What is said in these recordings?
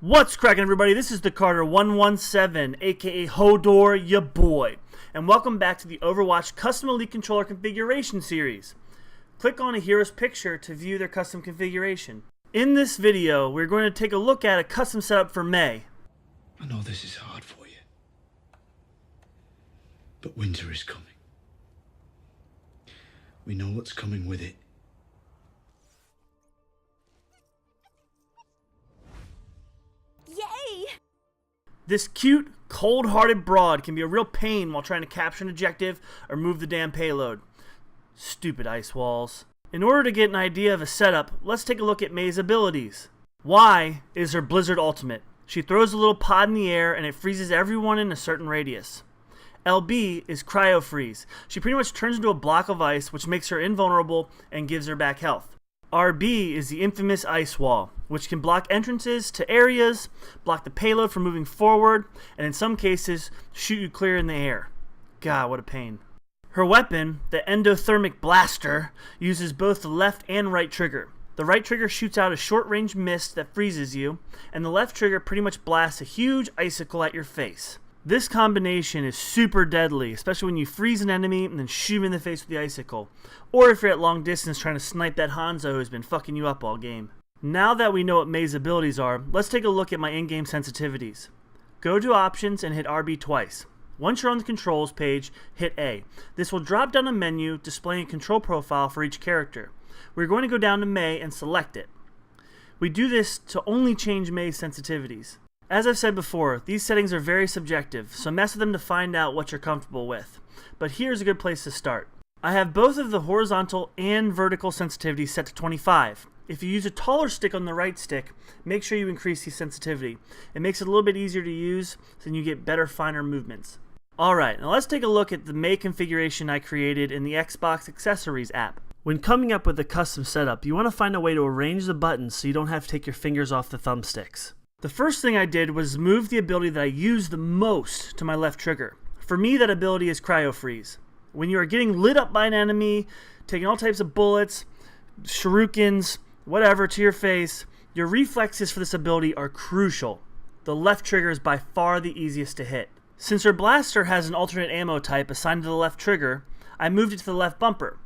What's cracking, everybody? This is the Carter117, aka Hodor, ya boy, and welcome back to the Overwatch Custom Elite Controller Configuration Series. Click on a hero's picture to view their custom configuration. In this video, we're going to take a look at a custom setup for Mei. I know this is hard for you, but winter is coming. We know what's coming with it. Yay! This cute, cold-hearted broad can be a real pain while trying to capture an objective or move the damn payload. Stupid ice walls. In order to get an idea of a setup, let's take a look at Mei's abilities. Y is her Blizzard ultimate. She throws a little pod in the air and it freezes everyone in a certain radius. LB is Cryo Freeze. She pretty much turns into a block of ice, which makes her invulnerable and gives her back health. RB is the infamous Ice Wall, which can block entrances to areas, block the payload from moving forward, and in some cases, shoot you clear in the air. God, what a pain. Her weapon, the Endothermic Blaster, uses both the left and right trigger. The right trigger shoots out a short-range mist that freezes you, and the left trigger pretty much blasts a huge icicle at your face. This combination is super deadly, especially when you freeze an enemy and then shoot him in the face with the icicle, or if you're at long distance trying to snipe that Hanzo who's been fucking you up all game. Now that we know what Mei's abilities are, let's take a look at my in-game sensitivities. Go to Options and hit RB twice. Once you're on the Controls page, hit A. This will drop down a menu displaying a control profile for each character. We're going to go down to Mei and select it. We do this to only change Mei's sensitivities. As I've said before, these settings are very subjective, so mess with them to find out what you're comfortable with. But here's a good place to start. I have both of the horizontal and vertical sensitivities set to 25. If you use a taller stick on the right stick, make sure you increase the sensitivity. It makes it a little bit easier to use, so you get better, finer movements. Alright, now let's take a look at the Mei configuration I created in the Xbox Accessories app. When coming up with a custom setup, you want to find a way to arrange the buttons so you don't have to take your fingers off the thumbsticks. The first thing I did was move the ability that I use the most to my left trigger. For me, that ability is Cryo Freeze. When you are getting lit up by an enemy, taking all types of bullets, shurikens, whatever to your face, your reflexes for this ability are crucial. The left trigger is by far the easiest to hit. Since her blaster has an alternate ammo type assigned to the left trigger, I moved it to the left bumper.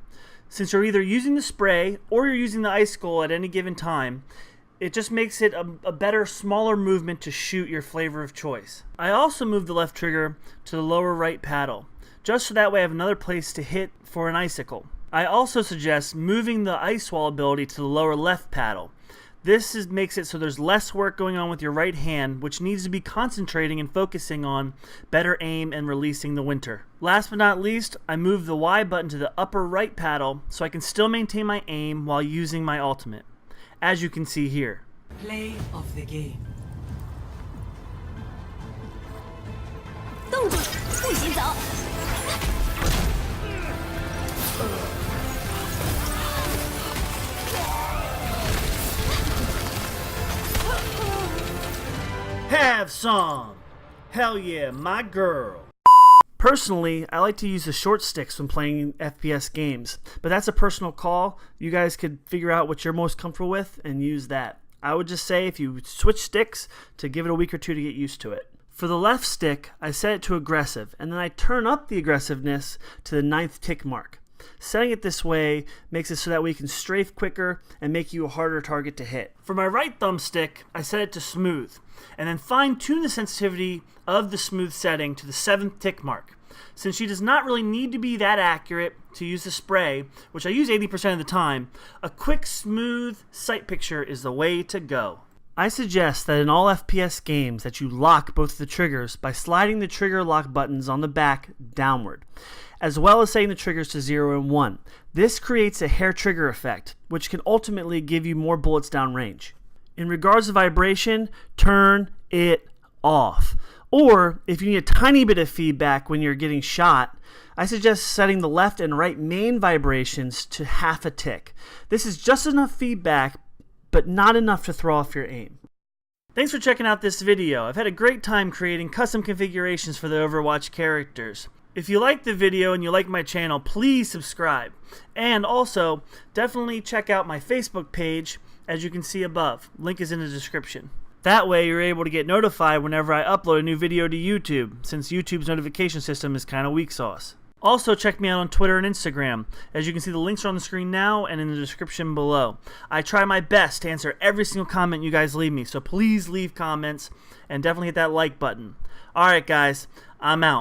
Since you're either using the spray or you're using the icicle at any given time, it just makes it a better, smaller movement to shoot your flavor of choice. I also moved the left trigger to the lower right paddle, just so that way I have another place to hit for an icicle. I also suggest moving the Ice Wall ability to the lower left paddle. This makes it so there's less work going on with your right hand, which needs to be concentrating and focusing on better aim and releasing the winter. Last but not least, I moved the Y button to the upper right paddle so I can still maintain my aim while using my ultimate, as you can see here. Play of the game. 动住，不许走！ Have some! Hell yeah, my girl! Personally, I like to use the short sticks when playing FPS games, but that's a personal call. You guys could figure out what you're most comfortable with and use that. I would just say if you switch sticks, to give it a week or two to get used to it. For the left stick, I set it to aggressive, and then I turn up the aggressiveness to the 9th tick mark. Setting it this way makes it so that we can strafe quicker and make you a harder target to hit. For my right thumbstick, I set it to smooth, and then fine-tune the sensitivity of the smooth setting to the 7th tick mark. Since she does not really need to be that accurate to use the spray, which I use 80% of the time, a quick, smooth sight picture is the way to go. I suggest that in all FPS games that you lock both the triggers by sliding the trigger lock buttons on the back downward, as well as setting the triggers to 0 and 1. This creates a hair trigger effect, which can ultimately give you more bullets downrange. In regards to vibration, turn it off. Or, if you need a tiny bit of feedback when you're getting shot, I suggest setting the left and right main vibrations to half a tick. This is just enough feedback, but not enough to throw off your aim. Thanks for checking out this video. I've had a great time creating custom configurations for the Overwatch characters. If you like the video and you like my channel, please subscribe. And also, definitely check out my Facebook page, as you can see above. Link is in the description. That way you're able to get notified whenever I upload a new video to YouTube, since YouTube's notification system is kind of weak sauce. Also, check me out on Twitter and Instagram. As you can see, the links are on the screen now and in the description below. I try my best to answer every single comment you guys leave me, so please leave comments and definitely hit that like button. Alright guys, I'm out.